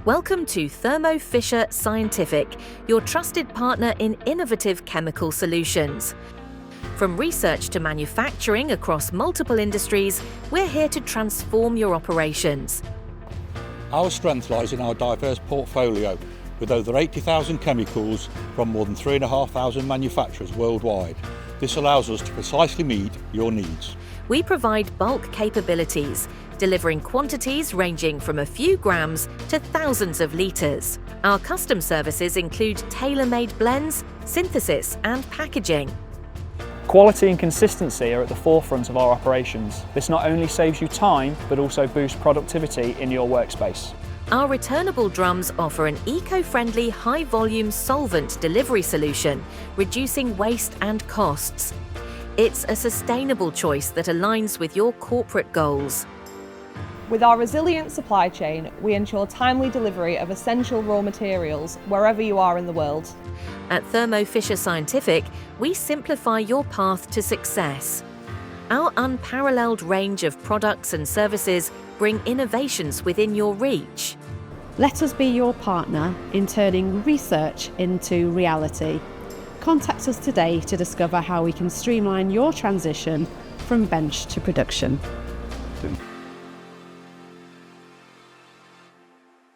Welcome to Thermo Fisher Scientific, your trusted partner in innovative chemical solutions. From research to manufacturing across multiple industries, we're here to transform your operations. Our strength lies in our diverse portfolio, with over 80,000 chemicals from more than 3,500 manufacturers worldwide. This allows us to precisely meet your needs. We provide bulk capabilities, delivering quantities ranging from a few grams to thousands of litres. Our custom services include tailor-made blends, synthesis and packaging. Quality and consistency are at the forefront of our operations. This not only saves you time, but also boosts productivity in your workspace. Our returnable drums offer an eco-friendly, high-volume solvent delivery solution, reducing waste and costs. It's a sustainable choice that aligns with your corporate goals. With our resilient supply chain, we ensure timely delivery of essential raw materials wherever you are in the world. At Thermo Fisher Scientific, we simplify your path to success. Our unparalleled range of products and services bring innovations within your reach. Let us be your partner in turning research into reality. Contact us today to discover how we can streamline your transition from bench to production.